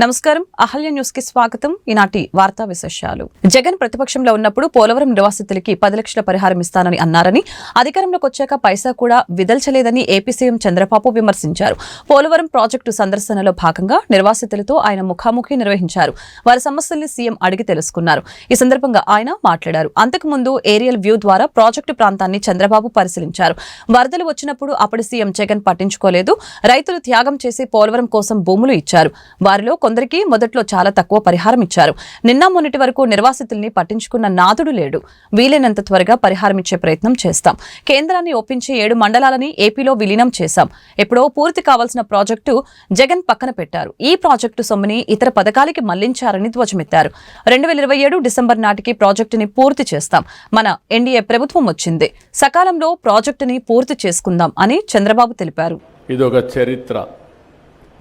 నమస్కారం, అహల్య న్యూస్ కి స్వాగతం. ఈనాటి వార్తా విశేషాలు. జగన్ ప్రతిపక్షంలో ఉన్నప్పుడు పోలవరం నివాసితులకి 10 లక్షల పరిహారం ఇస్తానని అన్నారని, అధికారంలోకి వచ్చాక పైసా కూడా విదల్చలేదని ఏపీ సీఎం చంద్రబాబు విమర్శించారు. పోలవరం ప్రాజెక్టు సందర్శనలో భాగంగా నిర్వాసితులతో ఆయన ముఖాముఖి నిర్వహించారు. వారి సమస్యల్ని సీఎం అడిగి తెలుసుకున్నారు. ఈ సందర్భంగా ఆయన మాట్లాడారు. అంతకుముందు ఏరియల్ వ్యూ ద్వారా ప్రాజెక్టు ప్రాంతాన్ని చంద్రబాబు పరిశీలించారు. వరదలు వచ్చినప్పుడు అప్పటి సీఎం జగన్ పట్టించుకోలేదు. రైతులు త్యాగం చేసి పోలవరం కోసం భూములు ఇచ్చారు. వారిలో కొందరికి మొదట్లో చాలా తక్కువ పరిహారం ఇచ్చారు. నిన్న మొన్నటి వరకు నిర్వాసితుల్ని పట్టించుకున్న నాథుడు లేడు. వీలైనంత త్వరగా పరిహారం ఇచ్చే ప్రయత్నం చేస్తాం. కేంద్రాన్ని ఒప్పించి 7 మండలాలని ఏపీలో విలీనం చేశాం. ఎప్పుడో పూర్తి కావాల్సిన ప్రాజెక్టు జగన్ పక్కన పెట్టారు. ఈ ప్రాజెక్టు సొమ్ముని ఇతర పథకాలకి మళ్లించారని ధ్వజమెత్తారు. 2027 డిసెంబర్ నాటికి ప్రాజెక్టుని పూర్తి చేస్తాం. మన ఎన్డీఏ ప్రభుత్వం వచ్చింది, సకాలంలో ప్రాజెక్టుని పూర్తి చేసుకుందాం అని చంద్రబాబు తెలిపారు. ఇదొక చరిత్ర.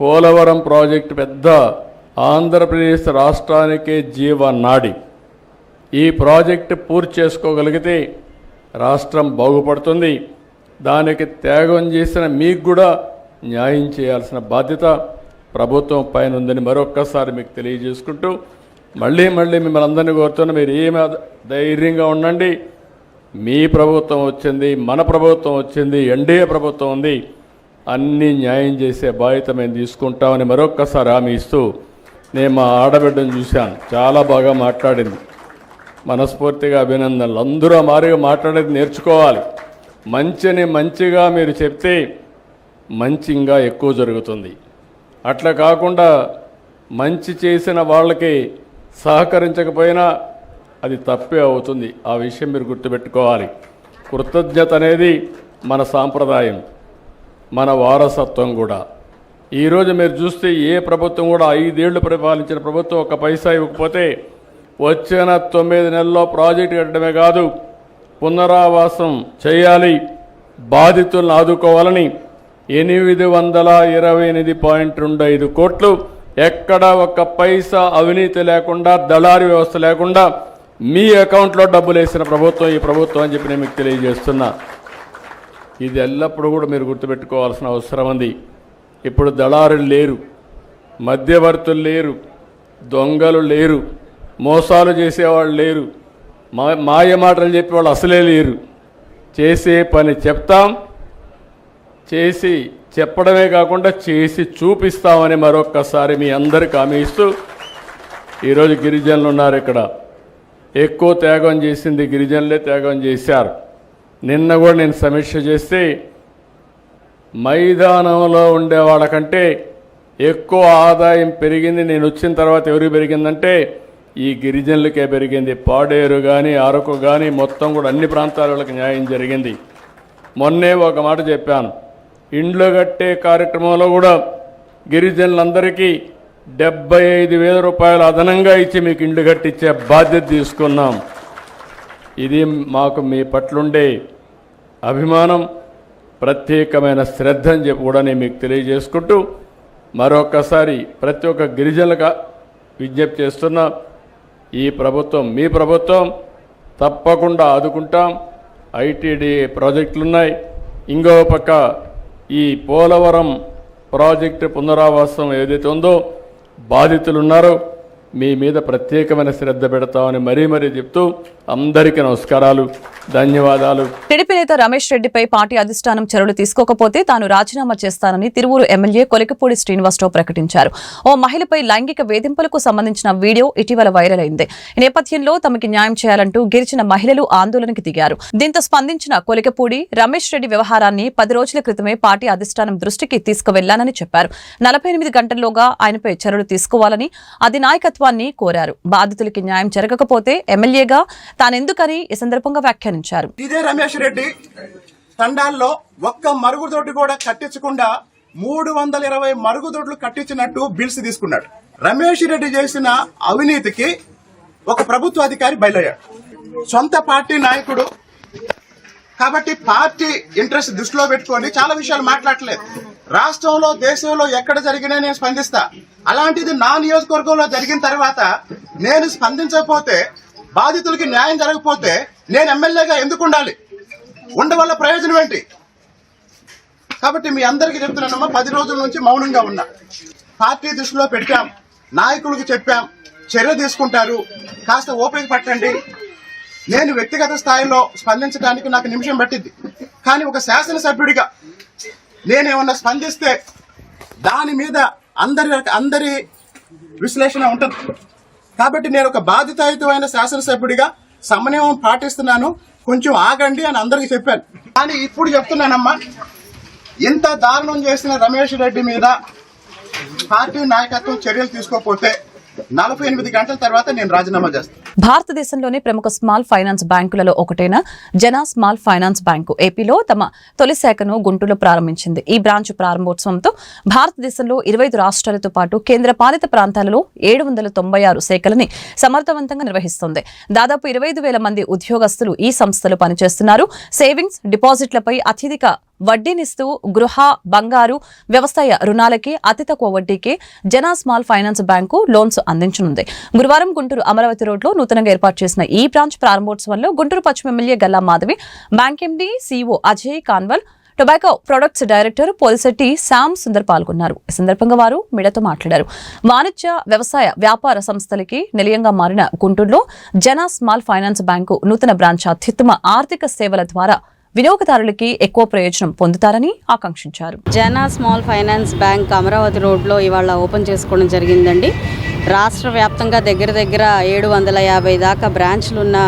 పోలవరం ప్రాజెక్టు పెద్ద ఆంధ్రప్రదేశ్ రాష్ట్రానికే జీవనాడి. ఈ ప్రాజెక్టు పూర్తి చేసుకోగలిగితే రాష్ట్రం బాగుపడుతుంది. దానికి త్యాగం చేసిన మీకు కూడా న్యాయం చేయాల్సిన బాధ్యత ప్రభుత్వం పైన ఉందని మరొక్కసారి మీకు తెలియజేసుకుంటూ మళ్ళీ మిమ్మల్ని అందరినీ కోరుతున్నా, మీరు ఏమి ధైర్యంగా ఉండండి. మీ ప్రభుత్వం వచ్చింది, మన ప్రభుత్వం వచ్చింది, ఎన్డీఏ ప్రభుత్వం ఉంది. అన్నీ న్యాయం చేసే బాధ్యత మేము తీసుకుంటామని మరొక్కసారి హామీ ఇస్తూ, నేను మా ఆడబిడ్డను చూశాను, చాలా బాగా మాట్లాడింది. మనస్ఫూర్తిగా అభినందనలు. అందరూ మారిగా మాట్లాడేది నేర్చుకోవాలి. మంచిని మంచిగా మీరు చెప్తే మంచి ఇంకా ఎక్కువ జరుగుతుంది. అట్లా కాకుండా మంచి చేసిన వాళ్ళకి సహకరించకపోయినా అది తప్పే అవుతుంది. ఆ విషయం మీరు గుర్తుపెట్టుకోవాలి. కృతజ్ఞత అనేది మన సాంప్రదాయం, మన వారసత్వం కూడా. ఈరోజు మీరు చూస్తే ఏ ప్రభుత్వం కూడా 5 ఏళ్లు పరిపాలించిన ప్రభుత్వం ఒక పైసా ఇవ్వకపోతే వచ్చిన 9 నెలల్లో ప్రాజెక్టు కట్టడమే కాదు, పునరావాసం చేయాలి, బాధితులను ఆదుకోవాలని 828.25 కోట్లు ఎక్కడ ఒక్క పైసా అవినీతి లేకుండా, దళారీ వ్యవస్థ లేకుండా మీ అకౌంట్లో డబ్బులు వేసిన ప్రభుత్వం ఈ ప్రభుత్వం అని చెప్పి నేను మీకు తెలియజేస్తున్నా. ఇది ఎల్లప్పుడూ కూడా మీరు గుర్తుపెట్టుకోవాల్సిన అవసరం ఉంది. ఇప్పుడు దళారులు లేరు, మధ్యవర్తులు లేరు, దొంగలు లేరు, మోసాలు చేసేవాళ్ళు లేరు, మాయ మాటలు చెప్పేవాళ్ళు అసలే లేరు. చేసే పని చెప్తాం, చేసి చెప్పడమే కాకుండా చేసి చూపిస్తామని మరొక్కసారి మీ అందరికీ హామీ ఇస్తూ, ఈరోజు గిరిజనులు ఉన్నారు. ఇక్కడ ఎక్కువ త్యాగం చేసింది గిరిజనులే త్యాగం చేశారు. నిన్న కూడా నేను సమీక్ష చేస్తే మైదానంలో ఉండే వాళ్ళకంటే ఎక్కువ ఆదాయం పెరిగింది. నేను వచ్చిన తర్వాత ఎవరికి పెరిగిందంటే ఈ గిరిజనులకే పెరిగింది. పాడేరు కానీ, అరకు కానీ మొత్తం కూడా అన్ని ప్రాంతాలకు న్యాయం జరిగింది. మొన్నే ఒక మాట చెప్పాను, ఇండ్లు కట్టే కార్యక్రమంలో కూడా గిరిజనులందరికీ 75,000 రూపాయలు అదనంగా ఇచ్చి మీకు ఇండ్లు కట్టించే బాధ్యత తీసుకున్నాం. ఇది మాకు మీ పట్లుండే అభిమానం, ప్రత్యేకమైన శ్రద్ధ అని చెప్పి కూడా నేను మీకు తెలియజేసుకుంటూ మరొకసారి ప్రతి ఒక్క గిరిజనులకు విజ్ఞప్తి చేస్తున్నా, ఈ ప్రభుత్వం మీ ప్రభుత్వం, తప్పకుండా ఆదుకుంటాం. ఐటీడీ ప్రాజెక్టులు ఉన్నాయి. ఇంకో పక్క ఈ పోలవరం ప్రాజెక్టు పునరావాసం ఏదైతే ఉందో బాధితులు ఉన్నారో మీ మీద ప్రత్యేకమైన శ్రద్ధ పెడతామని మరీ చెప్తూ అందరికీ నమస్కారాలు, ధన్యవాదాలు. టీడీపీ నేత రమేష్ రెడ్డిపై పార్టీ అధిష్టానం చర్యలు తీసుకోకపోతే తాను రాజీనామా చేస్తానని తిరువూరు ఎమ్మెల్యే కొలికపూడి శ్రీనివాసరావు ప్రకటించారు. ఓ మహిళపై లైంగిక వేధింపులకు సంబంధించిన వీడియో ఇటీవల వైరల్ అయింది. ఈ నేపథ్యంలో తమకి న్యాయం చేయాలంటూ గిరిజన మహిళలు ఆందోళనకు దిగారు. దీంతో స్పందించిన కొలికపూడి రమేష్ రెడ్డి వ్యవహారాన్ని 10 రోజుల క్రితమే పార్టీ అధిష్టానం దృష్టికి తీసుకువెళ్లానని చెప్పారు. 48 గంటల్లోగా ఆయనపై చర్యలు తీసుకోవాలని అధినాయకత్వం కోరారు. బాధితులకి న్యాయం జరగకపోతే ఎమ్మెల్యేగా తానెందుకని ఈ సందర్భంగా వ్యాఖ్యానించారు. ఇదే రమేష్ రెడ్డి తండాల్లో ఒక్క మరుగుదొడ్డి కూడా కట్టించకుండా 320 మరుగుదొడ్లు కట్టించినట్టు బిల్స్ తీసుకున్నాడు. రమేష్ రెడ్డి చేసిన అవినీతికి ఒక ప్రభుత్వ అధికారి బయలయ్యాడు. సొంత పార్టీ నాయకుడు కాబట్టి పార్టీ ఇంట్రెస్ట్ దృష్టిలో పెట్టుకొని చాలా విషయాలు మాట్లాడలేదు. రాష్ట్రంలో, దేశంలో ఎక్కడ జరిగినా నేను స్పందిస్తా. అలాంటిది నా నియోజకవర్గంలో జరిగిన తర్వాత నేను స్పందించకపోతే, బాధితులకి న్యాయం జరగకపోతే నేను ఎమ్మెల్యేగా ఎందుకు ఉండాలి? ఉండవల్ల ప్రయోజనం ఏంటి? కాబట్టి మీ అందరికీ చెప్తున్నానమ్మా, 10 రోజుల నుంచి మౌనంగా ఉన్నా. పార్టీ దృష్టిలో పెట్టాం. నాయకులకు చెప్పాం, చర్య తీసుకుంటారు, కాస్త ఓపిక పట్టండి. నేను వ్యక్తిగత స్థాయిలో స్పందించడానికి నాకు నిమిషం పట్టింది. కానీ ఒక శాసనసభ్యుడిగా నేనేమన్నా స్పందిస్తే దాని మీద అందరి విశ్లేషణ ఉంటుంది. కాబట్టి నేను ఒక బాధ్యతాయుతమైన శాసనసభ్యుడిగా సమన్వయం పాటిస్తున్నాను, కొంచెం ఆగండి అని అందరికీ చెప్పాను. కానీ ఇప్పుడు చెప్తున్నానమ్మా, ఇంత దారుణం చేసిన రమేష్ రెడ్డి మీద పార్టీ నాయకత్వం చర్యలు తీసుకోకపోతే 48 గంటల తర్వాత నేను రాజీనామా చేస్తాను. భారతదేశంలోని ప్రముఖ స్మాల్ ఫైనాన్స్ బ్యాంకులలో ఒకటైన జన స్మాల్ ఫైనాన్స్ బ్యాంకు ఏపీలో తమ తొలి శాఖను గుంటూరులో ప్రారంభించింది. ఈ బ్రాంచ్ ప్రారంభోత్సవంతో భారతదేశంలో 25 రాష్ట్రాలతో పాటు కేంద్ర పాలిత ప్రాంతాలలో 796 శాఖలని సమర్థవంతంగా నిర్వహిస్తోంది. దాదాపు 25,000 మంది ఉద్యోగస్తులు ఈ సంస్థలో పనిచేస్తున్నారు. సేవింగ్స్, డిపాజిట్లపై అత్యధిక వడ్డీనిస్తూ గృహ, బంగారు, వ్యవసాయ రుణాలకి అతి తక్కువ వడ్డీకే జన స్మాల్ ఫైనాన్స్ బ్యాంకు లోన్స్ అందించనుంది. గురువారం గుంటూరు అమరావతి రోడ్లో నూతనంగా ఏర్పాటు చేసిన ఈ బ్రాంచ్ ప్రారంభోత్సవంలో గుంటూరు పశ్చిమ MLA Galla Madhavi, bank MD CEO Ajay Kanwal, tobacco products director Polisetti Shyam Sundar పాల్గొన్నారు. ఈ సందర్భంగా వారు మీడియాతో మాట్లాడారు. వాణిజ్య, వ్యవసాయ, వ్యాపార సంస్థలకి నిలయంగా మారిన గుంటూరులో జన స్మాల్ ఫైనాన్స్ బ్యాంకు నూతన బ్రాంచ్ అత్యుత్తమ ఆర్థిక సేవల ద్వారా వినియోగదారులకి ఎక్కువ ప్రయోజనం పొందుతారని ఆకాంక్షించారు. జన స్మాల్ ఫైనాన్స్ బ్యాంక్ అమరావతి రోడ్లో ఇవాళ ఓపెన్ చేసుకోవడం జరిగిందండి. రాష్ట్ర వ్యాప్తంగా దగ్గర 750 దాకా బ్రాంచ్లు ఉన్న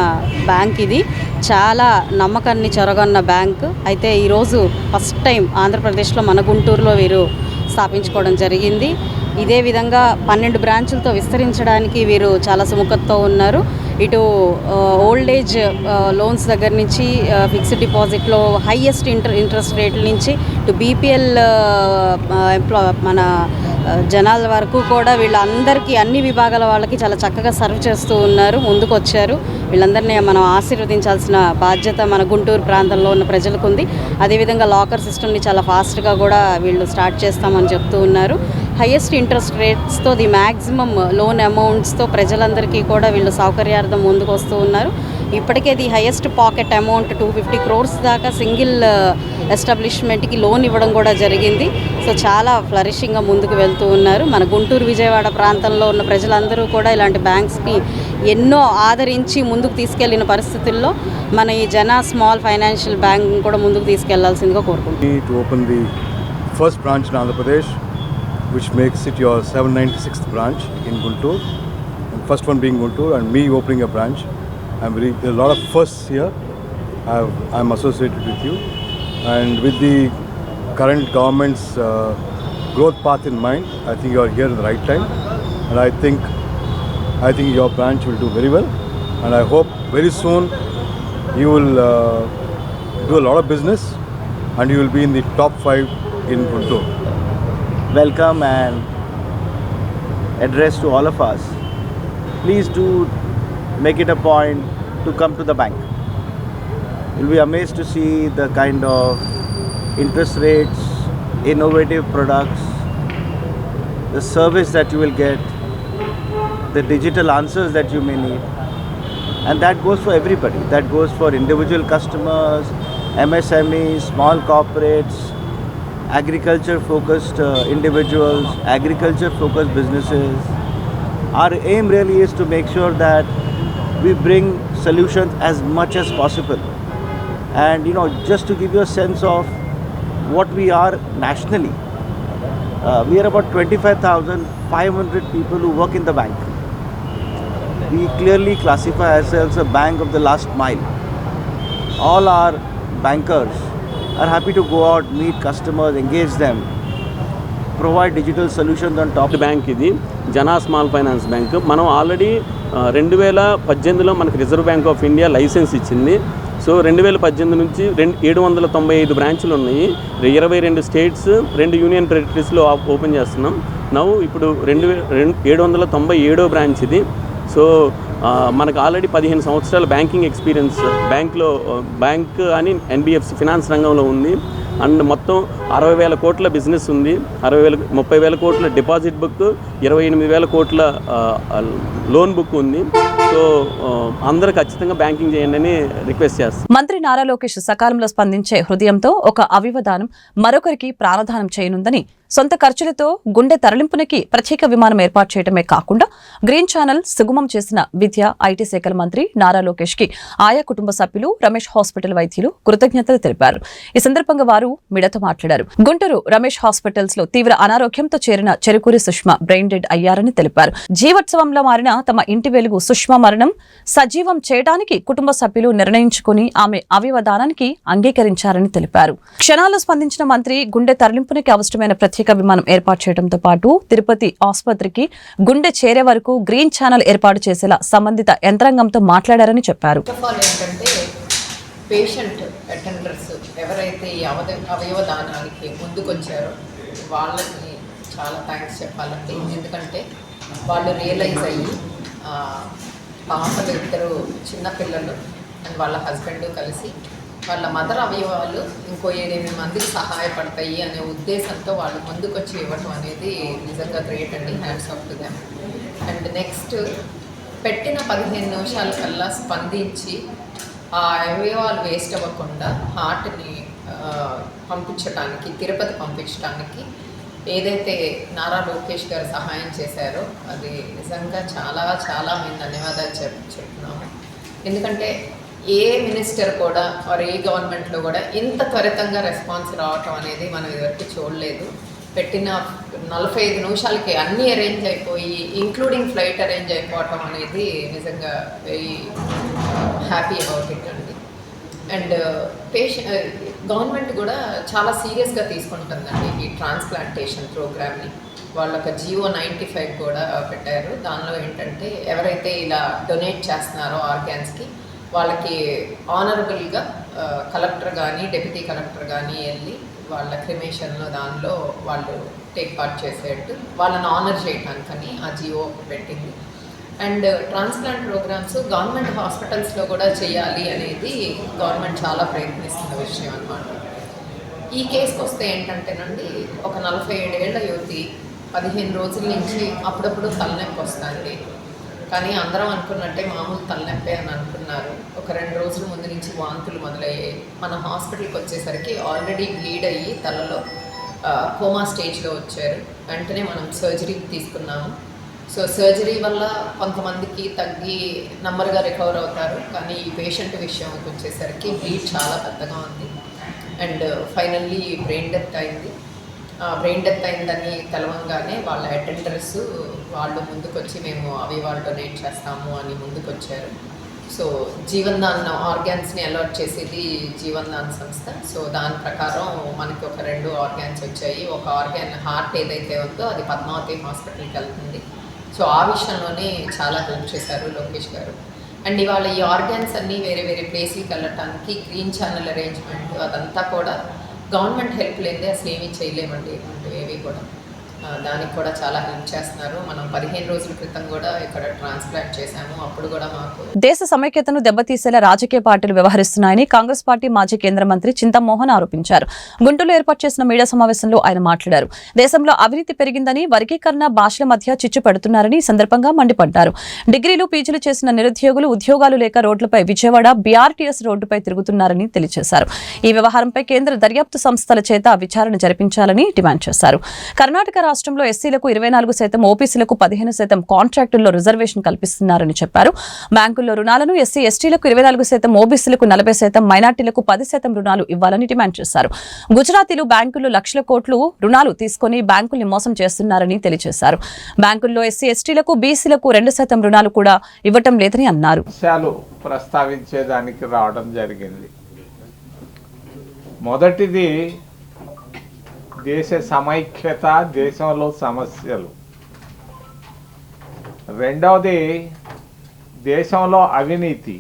బ్యాంక్ ఇది. చాలా నమ్మకాన్ని చొరగొన్న బ్యాంక్. అయితే ఈరోజు ఫస్ట్ టైం ఆంధ్రప్రదేశ్లో మన గుంటూరులో వీరు స్థాపించుకోవడం జరిగింది. ఇదే విధంగా 12 బ్రాంచులతో విస్తరించడానికి వీరు చాలా సుముఖతతో ఉన్నారు. ఇటు ఓల్డ్ ఏజ్ లోన్స్ దగ్గర నుంచి ఫిక్స్డ్ డిపాజిట్లో హైయెస్ట్ ఇంట్రెస్ట్ రేట్ల నుంచి ఇటు బీపీఎల్ మన జనాల వరకు కూడా వీళ్ళందరికీ అన్ని విభాగాల వాళ్ళకి చాలా చక్కగా సర్వ్ చేస్తూ ఉన్నారు, ముందుకు వచ్చారు. వీళ్ళందరినీ మనం ఆశీర్వదించాల్సిన బాధ్యత మన గుంటూరు ప్రాంతంలో ఉన్న ప్రజలకు ఉంది. అదేవిధంగా లాకర్ సిస్టమ్ని చాలా ఫాస్ట్గా కూడా వీళ్ళు స్టార్ట్ చేస్తామని చెప్తూ ఉన్నారు. హైయెస్ట్ ఇంట్రెస్ట్ రేట్స్తో ది మ్యాక్సిమం లోన్ అమౌంట్స్తో ప్రజలందరికీ కూడా వీళ్ళు సౌకర్యార్థం ముందుకు వస్తూ ఉన్నారు. ఇప్పటికే the highest pocket amount 250 crores దాకా సింగిల్ ఎస్టాబ్లిష్మెంట్కి లోన్ ఇవ్వడం కూడా జరిగింది. సో చాలా ఫ్లరిషింగ్గా ముందుకు వెళ్తూ ఉన్నారు. మన గుంటూరు, విజయవాడ ప్రాంతంలో ఉన్న ప్రజలందరూ కూడా ఇలాంటి బ్యాంక్స్ని ఎన్నో ఆదరించి ముందుకు తీసుకెళ్లిన పరిస్థితుల్లో మన ఈ జన స్మాల్ ఫైనాన్షియల్ బ్యాంక్ కూడా ముందుకు తీసుకెళ్లాల్సిందిగా కోరుకుంటున్నాను. which makes it your 796th branch in Guntur. And first one being Guntur and me opening a branch. There are a lot of firsts here. I'm associated with you. And with the current government's growth path in mind, I think you are here at the right time. And I think your branch will do very well. And I hope very soon you will do a lot of business and you will be in the top 5 in Guntur. Welcome and address to all of us. Please do make it a point to come to the bank. You'll be amazed to see the kind of interest rates, innovative products, the service that you will get, the digital answers that you may need. And that goes for everybody. That goes for individual customers, MSMEs, small corporates, agriculture focused individuals, agriculture focused businesses. Our aim really is to make sure that we bring solutions as much as possible. And just to give you a sense of what we are nationally, we are about 25,500 people who work in the bank. We clearly classify ourselves a bank of the last mile. All our bankers are happy to go out, meet customers, engage them, provide digital solutions on top. Bank ఇది Jana small finance bank. మనం already 2018లో మనకు Reserve Bank of India licence ఇచ్చింది. So 2018 నుంచి 795 బ్రాంచులు ఉన్నాయి. 22 states, 2 union టెరిటరీస్లో open చేస్తున్నాం. ఇప్పుడు 797వ branch ఇది. సో మనకు ఆల్రెడీ 15 సంవత్సరాల బ్యాంకింగ్ ఎక్స్పీరియన్స్ బ్యాంక్ అని ఎన్బిఎఫ్సి ఫినాన్స్ రంగంలో ఉంది. అండ్ మొత్తం 60,000 కోట్ల బిజినెస్ ఉంది. 30,000 కోట్ల డిపాజిట్ బుక్, 28,000 కోట్ల లోన్ బుక్ ఉంది. సో అందరూ ఖచ్చితంగా బ్యాంకింగ్ చేయండి అని రిక్వెస్ట్ చేస్తాం. మంత్రి నారా లోకేష్ సకాలంలో స్పందించే హృదయంతో ఒక అవయవదానం మరొకరికి ప్రాణదానం చేయనుందని సొంత ఖర్చులతో గుండె తరలింపునకి ప్రత్యేక విమానం ఏర్పాటు చేయడమే కాకుండా గ్రీన్ ఛానల్ సుగమం చేసిన విద్య, ఐటీ శాఖల మంత్రి నారా లోకేష్ కి ఆయా కుటుంబ సభ్యులు, రమేష్ హాస్పిటల్ వైద్యులు కృతజ్ఞతలు తెలిపారు. ఈ సందర్భంగా వారు మీడియాతో మాట్లాడారు. గుంటూరు రమేష్ హాస్పిటల్స్ లో తీవ్ర అనారోగ్యంతో చేరిన చెరుకూరి సుష్మా బ్రెయిన్ డెడ్ అయ్యారని తెలిపారు. జీవోత్సవంలో మారిన తమ ఇంటి వెలుగు సుష్మా మరణం సజీవం చేయడానికి కుటుంబ సభ్యులు నిర్ణయించుకుని ఆమె అవయవదానానికి అంగీకరించారని తెలిపారు. క్షణాల్లో స్పందించిన మంత్రి గుండె తరలింపునికి అవసరమైన ప్రత్యేక విమానం ఏర్పాటు చేయడంతో పాటు తిరుపతి ఆసుపత్రికి గుండె చేరే వరకు గ్రీన్ ఛానల్ ఏర్పాటు చేసేలా సంబంధిత యంత్రాంగంతో మాట్లాడారని చెప్పారు. ఏంటంటే పేషెంట్ అటెండర్స్ ఎవరైతే ఈ అవయవ దానానికి ముందుకొచ్చారో వాళ్ళకి చాలా థ్యాంక్స్ చెప్పాలండి. ఎందుకంటే వాళ్ళు రియలైజ్ అయ్యి పాపలు ఇద్దరు చిన్నపిల్లలు అండ్ వాళ్ళ హస్బెండ్ కలిసి వాళ్ళ మదర్ అవయవాలు ఇంకో 7-8 మందికి సహాయపడతాయి అనే ఉద్దేశంతో వాళ్ళు ముందుకొచ్చి ఇవ్వటం అనేది నిజంగా గ్రేట్ అండి. Hands off to them. And next పెట్టిన 15 నిమిషాల కల్లా స్పందించి ఆ అవయవాలు వేస్ట్ అవ్వకుండా హార్ట్ని పంపించడానికి, తిరుపతి పంపించడానికి ఏదైతే నారా లోకేష్ గారు సహాయం చేశారో అది నిజంగా చాలా చాలా మేము ధన్యవాదాలు చెప్తున్నాము. ఎందుకంటే ఏ మినిస్టర్ కూడా ఆర్ ఏ గవర్నమెంట్లో కూడా ఇంత త్వరితంగా రెస్పాన్స్ రావటం అనేది మనం ఇదివరకు చూడలేదు. పెట్టిన 45 నిమిషాలకి అన్నీ అరేంజ్ అయిపోయి ఇంక్లూడింగ్ ఫ్లైట్ అరేంజ్ అయిపోవటం అనేది నిజంగా వెరీ హ్యాపీ అబౌట్ ఇట్ అండి. అండ్ గవర్నమెంట్ కూడా చాలా సీరియస్గా తీసుకుంటుందండి ఈ ట్రాన్స్ప్లాంటేషన్ ప్రోగ్రామ్ని. వాళ్ళొక జియో 95 కూడా పెట్టారు. దానిలో ఏంటంటే ఎవరైతే ఇలా డొనేట్ చేస్తున్నారో ఆర్గాన్స్కి వాళ్ళకి ఆనరబుల్గా కలెక్టర్ కానీ డిప్యూటీ కలెక్టర్ కానీ వెళ్ళి వాళ్ళ క్రిమేషన్లో దానిలో వాళ్ళు టేక్ పార్ట్ చేసేట్టు వాళ్ళని ఆనర్ చేయడానికని ఆ జియో పెట్టింది. అండ్ ట్రాన్స్ప్లాంట్ ప్రోగ్రామ్స్ గవర్నమెంట్ హాస్పిటల్స్లో కూడా చేయాలి అనేది గవర్నమెంట్ చాలా ప్రయత్నిస్తున్న విషయం అన్నమాట. ఈ కేసుకి వస్తే ఏంటంటేనండి, ఒక 47 ఏళ్ల యువతి 15 రోజుల నుంచి అప్పుడప్పుడు తలనొప్పి వస్తుంది. కానీ అందరం అనుకున్నట్టే మామూలు తలనొప్పి అని అనుకున్నారు. ఒక 2 రోజుల ముందు నుంచి వాంతులు మొదలయ్యాయి. మన హాస్పిటల్కి వచ్చేసరికి ఆల్రెడీ బ్లీడ్ అయ్యి తలలో కోమా స్టేజ్లో వచ్చారు. వెంటనే మనం సర్జరీకి తీసుకున్నాము. సో సర్జరీ వల్ల కొంతమందికి తగ్గి నెమ్మదిగా రికవర్ అవుతారు. కానీ ఈ పేషెంట్ విషయంకి వచ్చేసరికి బ్లీడ్ చాలా పెద్దగా ఉంది. అండ్ ఫైనల్లీ బ్రెయిన్ డెత్ అయింది. బ్రెయిన్ డెత్ అయిందని తెలవంగానే వాళ్ళ అటెండర్స్ వాళ్ళు ముందుకొచ్చి మేము అవయవాలు డొనేట్ చేస్తాము అని ముందుకొచ్చారు. సో జీవన్ దాన్ ఆర్గాన్స్ని అలాట్ చేసేది జీవన్ దాన్ సంస్థ. సో దాని ప్రకారం మనకి ఒక 2 ఆర్గాన్స్ వచ్చాయి. ఒక ఆర్గాన్ హార్ట్ ఏదైతే ఉందో అది పద్మావతి హాస్పిటల్కి వెళ్తుంది. సో ఆ విషయంలోనే చాలా హెల్ప్ చేశారు లోకేష్ గారు. అండ్ ఇవాళ ఈ ఆర్గాన్స్ అన్నీ వేరే వేరే ప్లేస్కి వెళ్ళటానికి గ్రీన్ ఛానల్ అరేంజ్మెంట్ అదంతా కూడా గవర్నమెంట్ హెల్ప్ లేదే అసలు ఏమీ చేయలేమండి. ఏవి కూడా దానికి కూడా చాలా హెల్ప్ చేస్తున్నారు. మనం 15 రోజుల క్రితం కూడా ఇక్కడ ట్రాన్స్ప్లాంట్ చేశాము. అప్పుడు కూడా మాకు దేశ సమైక్యతను దెబ్బతీసేలా రాజకీయ పార్టీలు వ్యవహరిస్తున్నాయని కాంగ్రెస్ పార్టీ మాజీ కేంద్ర మంత్రి చింతమోహన్ ఆరోపించారు. గుంటూరులో ఏర్పాటు చేసిన మీడియా సమావేశంలో ఆయన మాట్లాడారు. దేశంలో అవినీతి పెరిగిందని, వర్గీకరణ భాషల మధ్య చిచ్చు పెడుతున్నారని ఈ సందర్భంగా మండిపడ్డారు. డిగ్రీలు, పీజీలు చేసిన నిరుద్యోగులు ఉద్యోగాలు లేక రోడ్లపై విజయవాడ బీఆర్టీఎస్ రోడ్డుపై తిరుగుతున్నారని తెలియజేశారు. ఈ వ్యవహారంపై కేంద్ర దర్యాప్తు సంస్థల చేత విచారణ జరిపించాలని డిమాండ్ చేశారు. కర్ణాటక రాష్ట్రంలో ఎస్సీలకు 24%, ఓబీసీలకు 15% కాంట్రాక్టుల్లో రిజర్వేషన్ కల్పిస్తున్నారని చెప్పారు. బ్యాంకుల్లో రుణాలను ఎస్సీ ఎస్టీలకు 24%, ఓబీసీలకు 40%, మైనార్టీలకు 10% రుణాలు ఇవ్వాలని డిమాండ్ చేశారు. గుజరాతీలు బ్యాంకుల్లో లక్షల కోట్లు రుణాలు తీసుకుని బ్యాంకుల్ని మోసం చేస్తున్నారని తెలియజేశారు. బ్యాంకుల్లో ఎస్సీ ఎస్టీలకు, బీసీలకు 2% రుణాలు కూడా ఇవ్వటం లేదని అన్నారు. ప్రస్తావించేదానికి రావడం జరిగింది. మొదటిది దేశ సమైక్యత, దేశంలో సమస్యలు. రెండవది దేశంలో అవినీతి.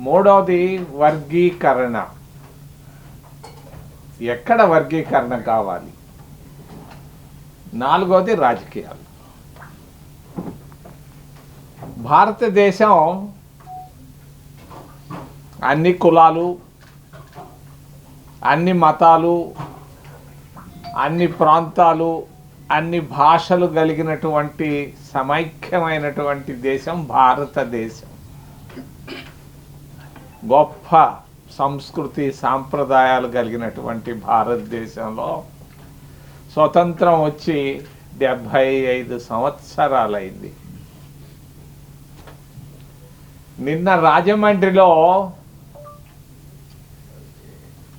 మూడవది వర్గీకరణ. ఎక్కడ వర్గీకరణ కావాలి? నాలుగవది రాజకీయాలు. భారతదేశం అన్ని కులాలు, అన్ని మతాలు, అన్ని ప్రాంతాలు, అన్ని భాషలు కలిగినటువంటి సమైక్యమైనటువంటి దేశం భారతదేశం. గొప్ప సంస్కృతి సాంప్రదాయాలు కలిగినటువంటి భారతదేశంలో స్వతంత్రం వచ్చి 75 సంవత్సరాలైంది. నిన్న రాజమండ్రిలో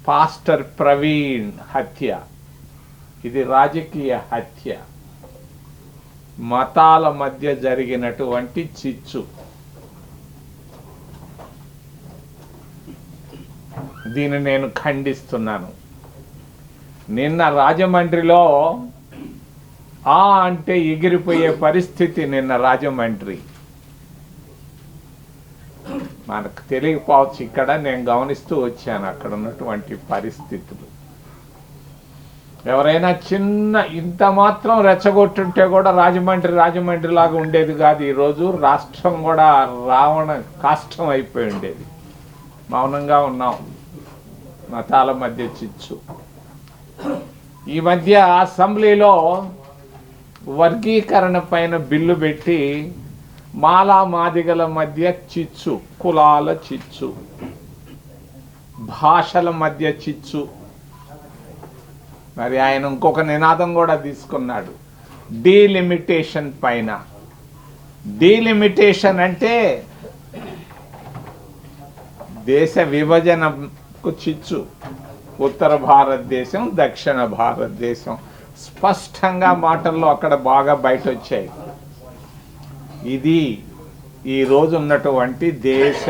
పాస్టర్ ప్రవీణ్ హత్య, ఇది రాజకీయ హత్య, మతాల మధ్య జరిగినటువంటి చిచ్చు. దీన్ని నేను ఖండిస్తున్నాను. నిన్న రాజమండ్రిలో అంటే ఎగిరిపోయే పరిస్థితి. నిన్న రాజమండ్రి మనకు తెలియకపోవచ్చు, ఇక్కడ నేను గమనిస్తూ వచ్చాను అక్కడ ఉన్నటువంటి పరిస్థితులు. ఎవరైనా చిన్న ఇంత మాత్రం రెచ్చగొట్టుంటే కూడా రాజమండ్రి లాగా ఉండేది కాదు. ఈరోజు రాష్ట్రం కూడా రావణ కాష్టం అయిపోయి ఉండేది. మౌనంగా ఉన్నాం. మతాల మధ్య చిచ్చు. ఈ మధ్య అసెంబ్లీలో వర్గీకరణ పైన బిల్లు పెట్టి మాలా మాదిగల మధ్య చిచ్చు, కులాల చిచ్చు, భాషల మధ్య చిచ్చు. మరి ఆయన ఇంకొక నినాదం కూడా తీసుకున్నాడు, డీలిమిటేషన్ పైన. డీలిమిటేషన్ అంటే దేశ విభజనకు చిచ్చు. ఉత్తర భారతదేశం, దక్షిణ భారతదేశం స్పష్టంగా మాటల్లో అక్కడ బాగా బయట వచ్చాయి. ఇది ఈరోజు ఉన్నటువంటి దేశ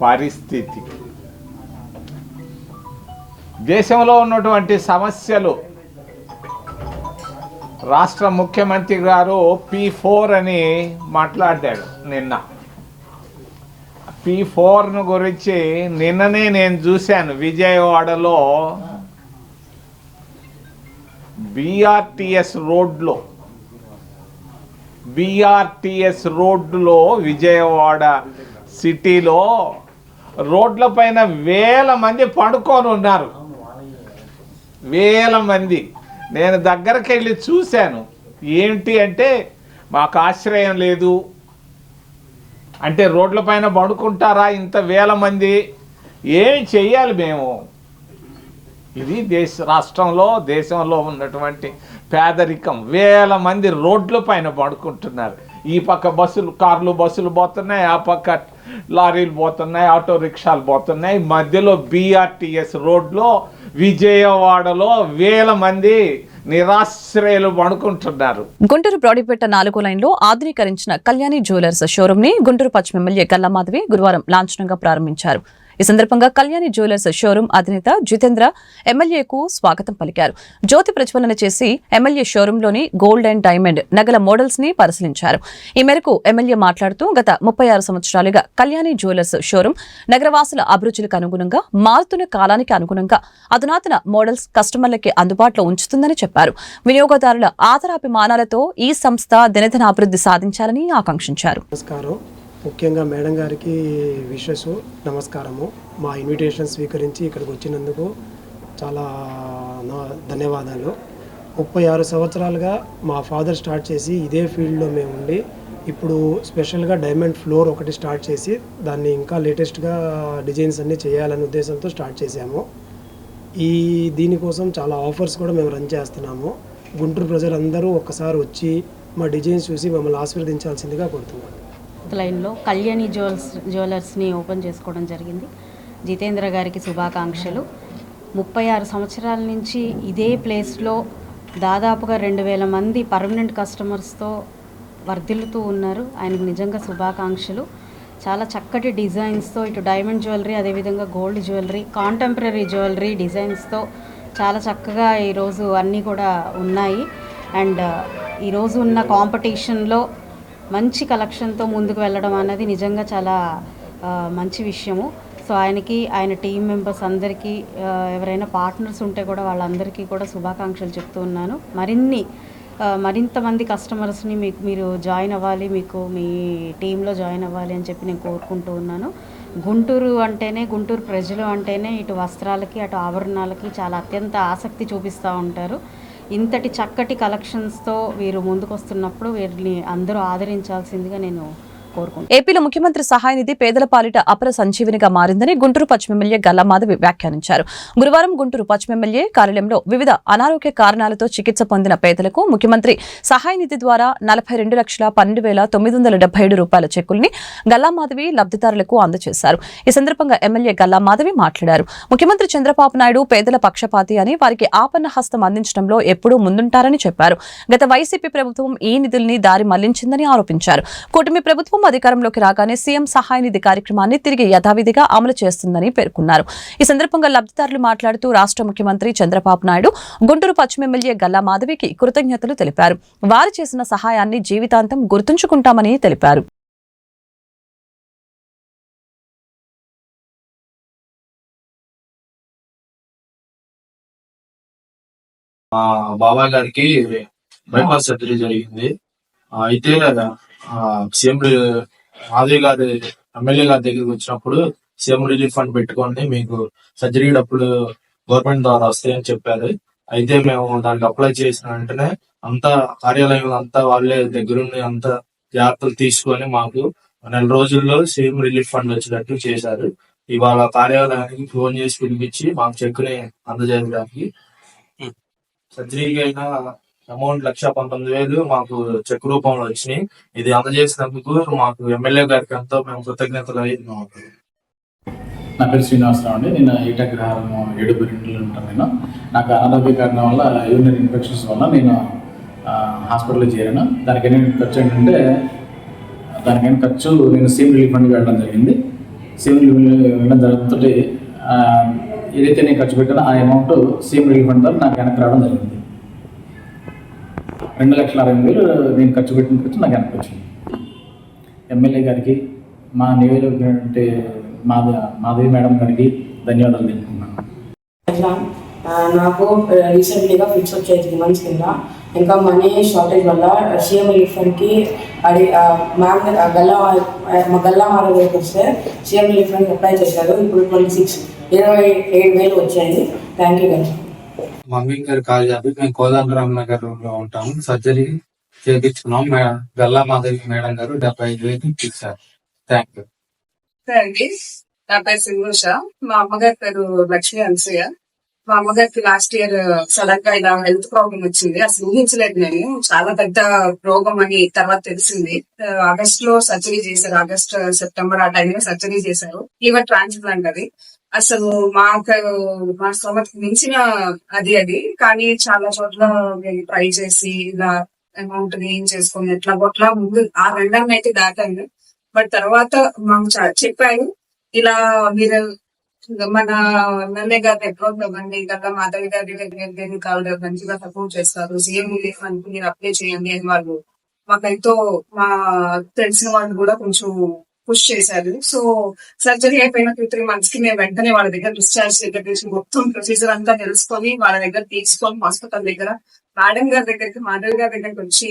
పరిస్థితి. దేశంలో ఉన్నటువంటి సమస్యలు రాష్ట్ర ముఖ్యమంత్రి గారు P4 అని మాట్లాడాడు నిన్న. P4 గురించి నిన్ననే నేను చూశాను. విజయవాడలో BRTS రోడ్లో విజయవాడ సిటీలో రోడ్ల పైన వేల మంది పడుకొని ఉన్నారు. వేల మంది. నేను దగ్గరికి వెళ్ళి చూశాను. ఏంటి అంటే మాకు ఆశ్రయం లేదు అంటే రోడ్ల పైన పడుకుంటారా ఇంత వేల మంది? ఏమి చెయ్యాలి మేము? ఇది దేశంలో ఉన్నటువంటి పేదరికం. వేల మంది రోడ్ల పైన పడుకుంటున్నారు. ఈ పక్క బస్సులు పోతున్నాయి, ఆ పక్క లారీలు పోతున్నాయి, ఆటో రిక్షాలు పోతున్నాయి. మధ్యలో BRTS రోడ్లో విజయవాడలో వేల మంది నిరాశ్రయులు పడుకుంటున్నారు. గుంటూరు బ్రాడీపేట 4వ లైన్లో ఆధునీకరించిన కళ్యాణి జ్యువెలర్స్ షోరూమ్ ని గుంటూరు పశ్చిమ ఎమ్మెల్యే గల్లా మాధవి గురువారం లాంఛనంగా ప్రారంభించారు. ఈ సందర్భంగా కళ్యాణి జ్యువెలర్స్ షోరూమ్ అధినేత జితేంద్ర ఎమ్మెల్యేకు స్వాగతం పలికారు. జ్యోతి ప్రజ్వలన చేసి ఎమ్మెల్యే షోరూంలోని గోల్డ్ అండ్ డైమండ్ నగల మోడల్స్ ని పరిశీలించారు. ఈ మేరకు ఎమ్మెల్యే మాట్లాడుతూ గత 36 సంవత్సరాలుగా కళ్యాణి జ్యువెలర్స్ షోరూమ్ నగరవాసుల అభిరుచులకు అనుగుణంగా మారుతున్న కాలానికి అనుగుణంగా అధునాతన మోడల్స్ కస్టమర్లకి అందుబాటులో ఉంచుతుందని చెప్పారు. వినియోగదారుల ఆదరాభిమానాలతో ఈ సంస్థ దినదిన అభివృద్ధి సాధించాలని ఆకాంక్షించారు. ముఖ్యంగా మేడం గారికి విషెస్, నమస్కారము. మా ఇన్విటేషన్ స్వీకరించి ఇక్కడికి వచ్చినందుకు చాలా ధన్యవాదాలు. 36 సంవత్సరాలుగా మా ఫాదర్ స్టార్ట్ చేసి ఇదే ఫీల్డ్లో మేము ఉండి ఇప్పుడు స్పెషల్గా డైమండ్ ఫ్లోర్ ఒకటి స్టార్ట్ చేసి దాన్ని ఇంకా లేటెస్ట్గా డిజైన్స్ అన్నీ చేయాలనే ఉద్దేశంతో స్టార్ట్ చేశాము. దీనికోసం చాలా ఆఫర్స్ కూడా మేము రన్ చేస్తున్నాము. గుంటూరు ప్రజలందరూ ఒక్కసారి వచ్చి మా డిజైన్స్ చూసి మమ్మల్ని ఆశీర్వదించాల్సిందిగా కోరుతున్నాను. లైన్లో కళ్యాణి జ్యువెలర్స్ని ఓపెన్ చేసుకోవడం జరిగింది. జితేంద్ర గారికి శుభాకాంక్షలు. 36 సంవత్సరాల నుంచి ఇదే ప్లేస్లో దాదాపుగా 2000 మంది పర్మనెంట్ కస్టమర్స్తో వర్ధిల్లుతూ ఉన్నారు. ఆయనకు నిజంగా శుభాకాంక్షలు. చాలా చక్కటి డిజైన్స్తో ఇటు డైమండ్ జ్యువెలరీ, అదేవిధంగా గోల్డ్ జ్యువెలరీ, కాంటెంపరీ జ్యువెలరీ డిజైన్స్తో చాలా చక్కగా ఈరోజు అన్నీ కూడా ఉన్నాయి. అండ్ ఈరోజు ఉన్న కాంపిటీషన్లో మంచి కలెక్షన్తో ముందుకు వెళ్ళడం అనేది నిజంగా చాలా మంచి విషయము. సో ఆయన టీం మెంబర్స్ అందరికీ, ఎవరైనా పార్ట్నర్స్ ఉంటే కూడా వాళ్ళందరికీ కూడా శుభాకాంక్షలు చెప్తూ ఉన్నాను. మరింతమంది కస్టమర్స్ని మీరు జాయిన్ అవ్వాలి, మీ టీంలో జాయిన్ అవ్వాలి అని చెప్పి నేను కోరుకుంటూ ఉన్నాను. గుంటూరు అంటేనే, గుంటూరు ప్రజలు అంటేనే ఇటు వస్త్రాలకి అటు ఆభరణాలకి చాలా అత్యంత ఆసక్తి చూపిస్తూ ఉంటారు. ఇంతటి చక్కటి కలెక్షన్స్తో వీరు ముందుకు వస్తున్నప్పుడు వీరిని అందరూ ఆదరించాల్సిందిగా నేను కోరుకుంటున్నాను. ఏపీలో ముఖ్యమంత్రి సహాయ నిధి పేదల పాలిట అపర సంజీవినిగా మారిందని గుంటూరు పశ్చిమ ఎమ్మెల్యే గల్లా మాధవి వ్యాఖ్యానించారు. గురువారం గుంటూరు పశ్చిమ ఎమ్మెల్యే కార్యాలయంలో వివిధ అనారోగ్య కారణాలతో చికిత్స పొందిన పేదలకు ముఖ్యమంత్రి సహాయ నిధి ద్వారా 42,12,977 రూపాయల చెక్కుల్ని గల్లా మాధవి లబ్ధిదారులకు అందజేశారు. ఈ సందర్భంగా ఎమ్మెల్యే గల్లా మాధవి మాట్లాడారు. ముఖ్యమంత్రి చంద్రబాబు నాయుడు పేదల పక్షపాతి అని, వారికి ఆపన్న హస్తం అందించడంలో ఎప్పుడూ ముందుంటారని చెప్పారు. గత వైసీపీ ప్రభుత్వం ఈ నిధుల్ని దారి మళ్లించిందని ఆరోపించారు. కూటమి ప్రభుత్వం అధికారంలోకి రాగానే సీఎం సహాయ నిధి కార్యక్రమాన్ని తిరిగి యథావిధిగా అమలు చేస్తుందని పేర్కొన్నారు. ఈ సందర్భంగా లబ్ధిదారులు మాట్లాడుతూ రాష్ట్ర ముఖ్యమంత్రి చంద్రబాబు నాయుడు గుంటూరు పశ్చిమ ఎమ్మెల్యే గల్లా మాధవికి కృతజ్ఞతలు తెలిపారు. వారు చేసిన సహాయాన్ని జీవితాంతం గుర్తుంచుకుంటామని తెలిపారు. మా బాబాయ్ గారికి బైపాస్ సర్జరీ జరిగింది. అయితే సీఎం మాధవి గారి ఎమ్మెల్యే గారి దగ్గరికి వచ్చినప్పుడు సీఎం రిలీఫ్ ఫండ్ పెట్టుకోండి, మీకు సర్జరీ డబ్బులు గవర్నమెంట్ ద్వారా వస్తాయని చెప్పారు. అయితే మేము దానికి అప్లై చేసిన వెంటనే అంతా కార్యాలయంలో అంతా వాళ్ళే దగ్గరుండి అంతా జాగ్రత్తలు తీసుకొని మాకు 4 రోజుల్లో సీఎం రిలీఫ్ ఫండ్ వచ్చేటట్టు చేశారు. ఇవాళ కార్యాలయానికి ఫోన్ చేసి పిలిపించి మాకు చెక్కుని అందజేయడానికి సర్జరీకి అయినా అమౌంట్ 1,19,000 మాకు చెక్ రూపంలో వచ్చినాయి. ఇది అందజేసినందుకు మాకు ఎమ్మెల్యే గారికి ఎంతో మేము కృతజ్ఞతలు అయినాము. నా పేరు శ్రీనివాసరావు అండి. నేను ఏటగ్రహారం 7 ఉంటాను. నేను నాకు అనారోగ్య కారణం వల్ల యూరినరీ ఇన్ఫెక్షన్స్ వల్ల నేను హాస్పిటల్లో చేరాను. దానికైనా ఖర్చు ఏంటంటే నేను సీఎం రిలీఫ్ ఫండ్కి వెళ్ళడం జరిగింది. సీఎం రిలీఫ్ వెళ్ళడం జరుగుతుంటే ఏదైతే నేను ఖర్చు పెట్టానో ఆ అమౌంట్ సీఎం రిలీఫ్ ఫండ్ ద్వారా నాకు వెనక్కి రావడం జరిగింది. 2,60,000 నేను ఖర్చు పెట్టిన ఖర్చు నాకు వెనక్కి వచ్చింది. ఎమ్మెల్యే గారికి, మా నియోజకవర్గ మాధవి మేడం గారికి ధన్యవాదాలు తెలుపుతున్నాను. నాకు రీసెంట్లీగా ఫిక్స్ వచ్చాయి 3 months కింద. ఇంకా మనీ షార్టేజ్ వల్ల సీఎం రిలీఫ్ ఫండ్కి గల్లా మాధవి గారికి వస్తే సీఎం రిలీఫ్ ఫండ్కి అప్లై చేశారు. ఇప్పుడు 27,000 వచ్చాయి. థ్యాంక్ యూ గారు. మమ్మీ గారు కాల్ చేసి మేము కోదండరామ్ నగర్ లో ఉంటాము. సర్జరీ చేయించుకున్నాం. గల్లా మాధవి మేడం గారు 75,000 ఇచ్చారు. Thank you. అండి, నా పేరు సింగూష. మా అమ్మగారి పేరు లక్ష్మీ అనసూయ. మా అమ్మగారికి లాస్ట్ ఇయర్ సడన్ గా ఇలా హెల్త్ ప్రాబ్లం వచ్చింది. అసలు ఊహించలేదు నేను. చాలా పెద్ద రోగం అని తర్వాత తెలిసింది. ఆగస్ట్ లో సర్జరీ చేశారు. ఆగస్ట్ సెప్టెంబర్ ఆ టైంలో సర్జరీ చేశారు. Liver transplant. అది అసలు మా స్తోమతకు మించిన అది కానీ చాలా చోట్ల ట్రై చేసి ఇలా అమౌంట్ గెయిన్ చేసుకుని ఎట్లా ముందు ఆ రెండాన్ని అయితే దాటాను. బట్ తర్వాత మాకు చెప్పారు, ఇలా మీరు మన ఎమ్మెల్యే గారి అకౌంట్ ఇవ్వండి, గల్లా మాధవి గారి దగ్గర కావాలి, మంచిగా సపోర్ట్ చేస్తారు, సీఎం రిలీఫ్ ఫండ్ మీరు అప్లై చేయండి అని వాళ్ళు మాకైతే మా తెలిసిన వాళ్ళు కూడా కొంచెం పుష్ చేశారు. సో సర్జరీ అయిపోయిన 2-3 months కి మేము వెంటనే వాళ్ళ దగ్గర డిశ్చార్జ్ దగ్గర మొత్తం ప్రొసీజర్ అంతా తెలుసుకొని వాళ్ళ దగ్గర తీసుకొని హాస్పిటల్ దగ్గర మేడం గారి దగ్గరికి, మాధవి గారి దగ్గరికి వచ్చి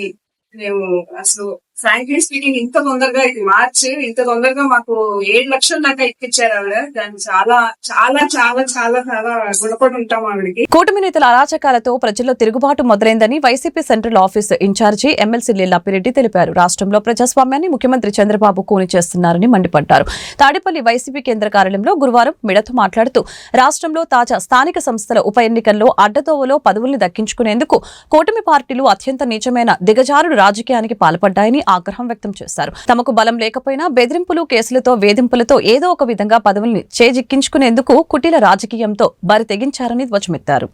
మేము అసలు ఫ్రాంక్లీ స్పీకింగ్ ఇంత తొందరగా ఇది మార్చి ఇంత తొందరగా మాకు 7 లక్షల దాకా ఇప్పించారు ఆవిడ. దాన్ని చాలా చాలా చాలా చాలా చాలా గుణపడి ఉంటాం ఆవిడకి. కూటమి నేతల అరాచకాలతో ప్రజల్లో తిరుగుబాటు మొదలైందని YCP central office incharge MLC Leelapireddy తెలిపారు. రాష్ట్రంలో ప్రజాస్వామ్యాన్ని ముఖ్యమంత్రి చంద్రబాబు కూని చేస్తున్నారని మండిపడ్డారు. తాడేపల్లి వైసీపీ కేంద్ర కార్యాలయంలో గురువారం మీడియాతో మాట్లాడుతూ రాష్ట్రంలో తాజా స్థానిక సంస్థల ఉప ఎన్నికల్లో అడ్డతోవలో పదవుల్ని దక్కించుకునేందుకు కూటమి పార్టీలు అత్యంత నీచమైన దిగజారుడు రాజకీయానికి పాల్పడ్డాయని ఆగ్రహం వ్యక్తం చేశారు. తమకు బలం లేకపోయినా బెదిరింపులు, కేసులతో, వేధింపులతో ఏదో ఒక విధంగా పదవుల్ని చేజిక్కించుకునేందుకు కుటిల రాజకీయంతో బరి తెగించారని ధ్వజమెత్తారు.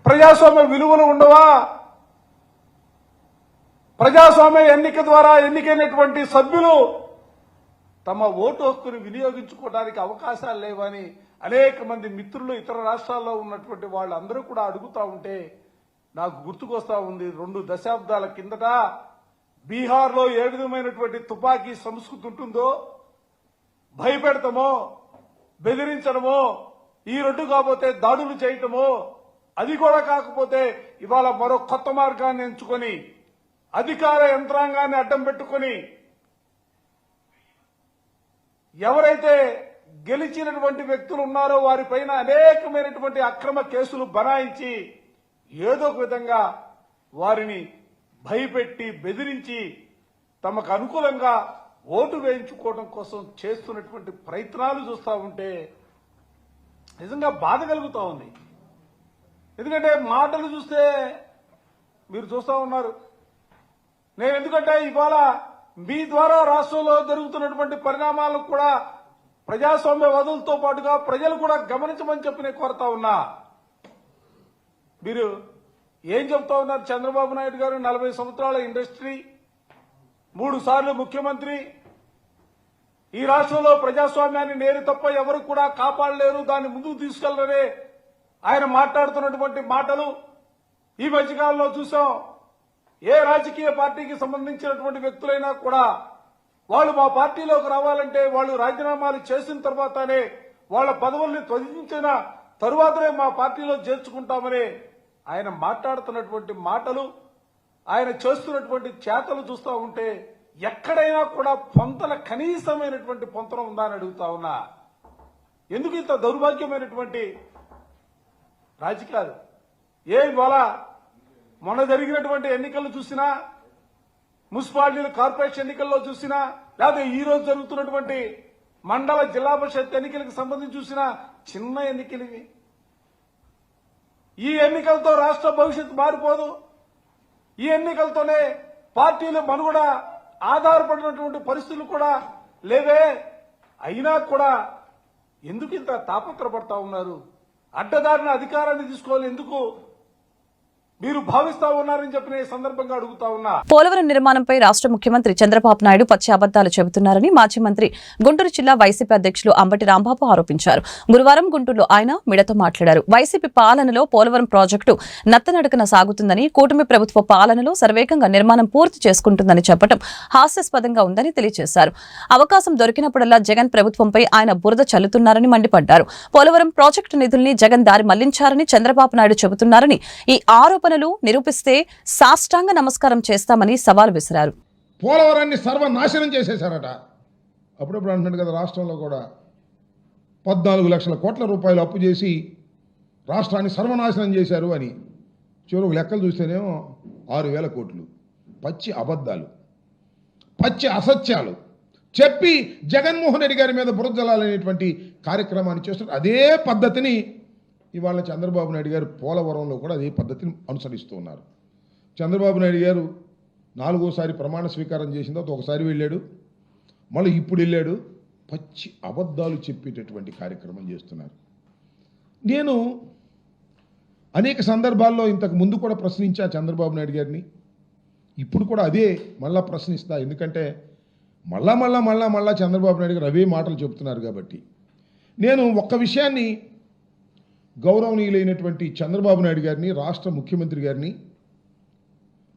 ప్రజాస్వామ్య విలువలు ఉండవా? ప్రజాస్వామ్య ఎన్నిక ద్వారా ఎన్నికైనటువంటి సభ్యులు తమ ఓటు హక్కును వినియోగించుకోవడానికి అవకాశాలు లేవని అనేక మంది మిత్రులు ఇతర రాష్ట్రాల్లో ఉన్నటువంటి వాళ్ళందరూ కూడా అడుగుతా ఉంటే నాకు గుర్తుకొస్తా ఉంది. 2 దశాబ్దాల కిందట బీహార్లో ఏ విధమైనటువంటి తుపాకీ సంస్కృతి ఉంటుందో, భయపెడతామో, బెదిరించడమో, ఈ 2 కాకపోతే దాడులు చేయటమో, అది కూడా కాకపోతే ఇవాళ మరో కొత్త మార్గాన్ని ఎంచుకొని అధికార యంత్రాంగాన్ని అడ్డం పెట్టుకొని ఎవరైతే గెలిచినటువంటి వ్యక్తులు ఉన్నారో వారిపైన అనేకమైనటువంటి అక్రమ కేసులు బనాయించి ఏదో ఒక విధంగా వారిని భయపెట్టి బెదిరించి తమకు అనుకూలంగా ఓటు వేయించుకోవడం కోసం చేస్తున్నటువంటి ప్రయత్నాలు చూస్తూ ఉంటే నిజంగా బాధ కలుగుతూ ఉంది. ఎందుకంటే మాటలు చూస్తే మీరు చూస్తూ ఉన్నారు. నేను ఎందుకంటే ఇవాళ మీ ద్వారా రాష్ట్రంలో జరుగుతున్నటువంటి పరిణామాలకు కూడా ప్రజాస్వామ్యవాదులతో పాటుగా ప్రజలు కూడా గమనించమని చెప్పి నేను కోరుతా ఉన్నా. మీరు ఏం చెప్తా ఉన్నారు? చంద్రబాబు నాయుడు గారు 40 సంవత్సరాల ఇండస్ట్రీ, 3 సార్లు ముఖ్యమంత్రి, ఈ రాష్ట్రంలో ప్రజాస్వామ్యాన్ని నేను తప్ప ఎవరు కూడా కాపాడలేరు, దాన్ని ముందుకు తీసుకెళ్లరే ఆయన మాట్లాడుతున్నటువంటి మాటలు ఈ మధ్యకాలంలో చూసాం. ఏ రాజకీయ పార్టీకి సంబంధించినటువంటి వ్యక్తులైనా కూడా వాళ్ళు మా పార్టీలోకి రావాలంటే వాళ్ళు రాజీనామాలు చేసిన తర్వాతనే, వాళ్ళ పదవుల్ని త్యజించిన తరువాతనే మా పార్టీలో చేర్చుకుంటామని ఆయన మాట్లాడుతున్నటువంటి మాటలు, ఆయన చేస్తున్నటువంటి చేతలు చూస్తూ ఉంటే ఎక్కడైనా కూడా పొంతన, కనీసమైనటువంటి పొంతన ఉందా అని అడుగుతా ఉన్నా. ఎందుకు ఇంత దౌర్భాగ్యమైనటువంటి రాజకీయాలు? ఇవాళ మొన్న జరిగినటువంటి ఎన్నికలు చూసినా, మున్సిపాలిటీల కార్పొరేషన్ ఎన్నికల్లో చూసినా, లేదా ఈ రోజు జరుగుతున్నటువంటి మండల జిల్లా పరిషత్ ఎన్నికలకు సంబంధించి చూసినా చిన్న ఎన్నికలు ఇవి. ఈ ఎన్నికలతో రాష్ట్ర భవిష్యత్తు మారిపోదు. ఈ ఎన్నికలతోనే పార్టీలు మనుగడ ఆధారపడినటువంటి పరిస్థితులు కూడా లేవే. అయినా కూడా ఎందుకు ఇంత తాపత్రపడతా ఉన్నారు? అడ్డదారిన అధికారాన్ని తీసుకోవాలి ఎందుకు మీరు భావిస్తా ఉన్నారని చెప్పిన ఈ సందర్భంగా అడుగుతా ఉన్నా. పోలవరం నిర్మాణంపై రాష్ట్ర ముఖ్యమంత్రి చంద్రబాబు నాయుడు పచ్చి అబద్దాలు చెబుతున్నారని మాజీ మంత్రి గుంటూరు జిల్లా వైసీపీ అధ్యక్షులు అంబటి రాంబాబు ఆరోపించారు. గురువారం గుంటూరులో ఆయన మీడియాతో మాట్లాడారు. వైసీపీ పాలనలో పోలవరం ప్రాజెక్టు నత్తనడకన సాగుతుందని, కూటమి ప్రభుత్వ పాలనలో శరవేగంగా నిర్మాణం పూర్తి చేసుకుంటుందని చెప్పడం హాస్యాస్పదంగా ఉందని తెలియజేశారు. అవకాశం దొరికినప్పుడల్లా జగన్ ప్రభుత్వంపై ఆయన బురద చల్లుతున్నారని మండిపడ్డారు. పోలవరం ప్రాజెక్టు నిధుల్ని జగన్ దారి మళ్లించారని చంద్రబాబు నాయుడు చెబుతున్నారని, ఈ ఆరోపణ నిరూపిస్తే సాష్టాంగ నమస్కారం చేస్తామని సవాల్ విసిరారు. పోలవరాన్ని సర్వనాశనం చేసేశారట. అప్పుడప్పుడు అంటున్నాడు కదా, రాష్ట్రంలో కూడా 14 లక్షల కోట్ల రూపాయలు అప్పు చేసి రాష్ట్రాన్ని సర్వనాశనం చేశారు అని. చివరికి లెక్కలు చూస్తేనేమో 6,000 కోట్లు. పచ్చి అబద్ధాలు, పచ్చి అసత్యాలు చెప్పి జగన్మోహన్ రెడ్డి గారి మీద బురద జల్లాలనేటువంటి కార్యక్రమాన్ని చేస్తున్నారు. అదే పద్ధతిని ఇవాళ చంద్రబాబు నాయుడు గారు పోలవరంలో కూడా అదే పద్ధతిని అనుసరిస్తూ ఉన్నారు. చంద్రబాబు నాయుడు గారు 4వసారి ప్రమాణ స్వీకారం చేసిన తర్వాత ఒకసారి వెళ్ళాడు, మళ్ళీ ఇప్పుడు వెళ్ళాడు. పచ్చి అబద్ధాలు చెప్పేటటువంటి కార్యక్రమం చేస్తున్నారు. నేను అనేక సందర్భాల్లో ఇంతకు ముందు కూడా ప్రశ్నించా చంద్రబాబు నాయుడు గారిని, ఇప్పుడు కూడా అదే మళ్ళా ప్రశ్నిస్తా. ఎందుకంటే మళ్ళా చంద్రబాబు నాయుడు గారు అవే మాటలు చెప్తున్నారు కాబట్టి. నేను ఒక్క విషయాన్ని గౌరవనీయులైనటువంటి చంద్రబాబు నాయుడు గారిని, రాష్ట్ర ముఖ్యమంత్రి గారిని,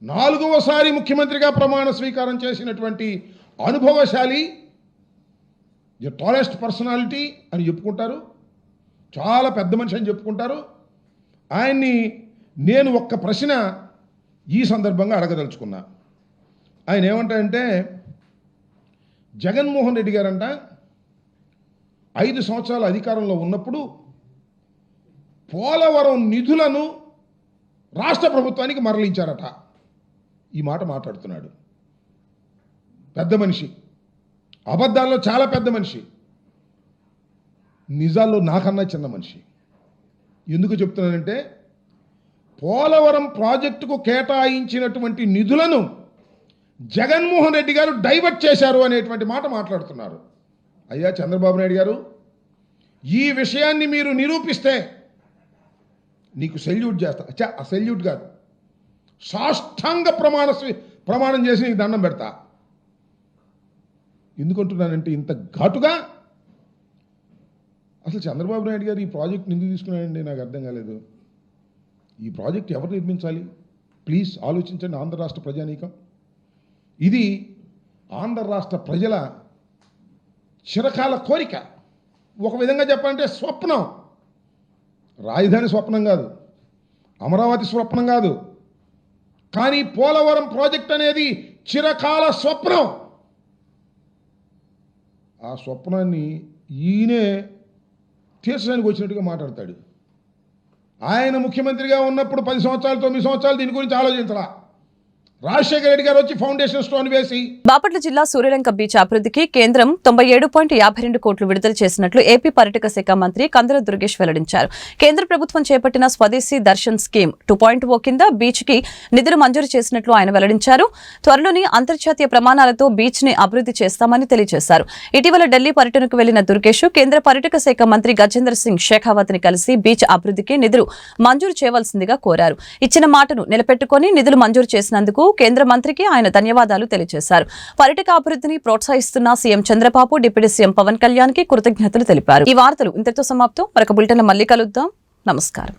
4వసారి ముఖ్యమంత్రిగా ప్రమాణ స్వీకారం చేసినటువంటి అనుభవశాలి, ది టాలెస్ట్ పర్సనాలిటీ అని చెప్పుకుంటారు, చాలా పెద్ద మనిషి అని చెప్పుకుంటారు. ఆయన్ని నేను ఒక్క ప్రశ్న ఈ సందర్భంగా అడగదలుచుకున్నా. ఆయన ఏమంటారంటే, జగన్మోహన్ రెడ్డి గారంట 5 సంవత్సరాల అధికారంలో ఉన్నప్పుడు పోలవరం నిధులను రాష్ట్ర ప్రభుత్వానికి మరలించారట. ఈ మాట మాట్లాడుతున్నాడు. పెద్ద మనిషి, అబద్ధాల్లో చాలా పెద్ద మనిషి, నిజాల్లో నాకన్నా చిన్న మనిషి. ఎందుకు చెప్తున్నానంటే, పోలవరం ప్రాజెక్టుకు కేటాయించినటువంటి నిధులను జగన్మోహన్ రెడ్డి గారు డైవర్ట్ చేశారు అనేటువంటి మాట మాట్లాడుతున్నారు. అయ్యా చంద్రబాబు నాయుడు గారు, ఈ విషయాన్ని మీరు నిరూపిస్తే నీకు సెల్యూట్ చేస్తా. సెల్యూట్ కాదు, సాష్టాంగ ప్రమాణం చేసి నీకు దండం పెడతా. ఎందుకంటున్నానంటే, ఇంత ఘాటుగా అసలు చంద్రబాబు నాయుడు గారు ఈ ప్రాజెక్ట్ ఎందుకు తీసుకున్నాడండి నాకు అర్థం కాలేదు. ఈ ప్రాజెక్ట్ ఎవరు నిర్మించాలి? ప్లీజ్ ఆలోచించండి ఆంధ్ర రాష్ట్ర ప్రజానీకం. ఇది ఆంధ్ర రాష్ట్ర ప్రజల చిరకాల కోరిక. ఒక విధంగా చెప్పాలంటే స్వప్నం. రాజధాని స్వప్నం కాదు, అమరావతి స్వప్నం కాదు, కానీ పోలవరం ప్రాజెక్ట్ అనేది చిరకాల స్వప్నం. ఆ స్వప్నాన్ని ఈయనే తీర్చడానికి వచ్చినట్టుగా మాట్లాడతాడు. ఆయన ముఖ్యమంత్రిగా ఉన్నప్పుడు 10 సంవత్సరాలు 9 సంవత్సరాలు దీని గురించి ఆలోచించరా. రాజశేఖర రెడ్డి గారు వచ్చి ఫౌండేషన్ స్టోన్ వేసి బాపట్ల జిల్లా సూర్యలంక బీచ్ అభివృద్ధికి కేంద్రం 97.52 కోట్లు విడుదల చేసినట్లు ఏపీ పర్యాటక శాఖ మంత్రి కందుల దుర్గేష్ వెల్లడించారు. కేంద్ర ప్రభుత్వం చేపట్టిన స్వదేశీ దర్శన్ స్కీమ్ 2.0 కింద బీచ్ కి నిధులు మంజూరు చేసినట్లు ఆయన వెల్లడించారు. త్వరలోని అంతర్జాతీయ ప్రమాణాలతో బీచ్ ని అభివృద్ధి చేస్తామని తెలియజేశారు. ఇటీవల ఢిల్లీ పర్యటనకు వెళ్లిన దుర్గేష్ కేంద్ర పర్యాటక శాఖ మంత్రి గజేంద్ర సింగ్ షెకావత్ ని కలిసి బీచ్ అభివృద్ధికి నిధులు మంజూరు చేయవలసిందిగా కోరారు. ఇచ్చిన మాటను నిలబెట్టుకుని నిధులు మంజూరు చేసినందుకు కేంద్ర మంత్రికి ఆయన ధన్యవాదాలు తెలియజేశారు. పర్యాటక అభివృద్ధిని ప్రోత్సహిస్తున్న CM Chandrababu, deputy CM Pawan Kalyan కి కృతజ్ఞతలు తెలిపారు. ఈ వార్తలు ఇంతటితో సమాప్తం. మరొక బులెటిన్ లో మళ్ళీ కలుద్దాం. నమస్కారం.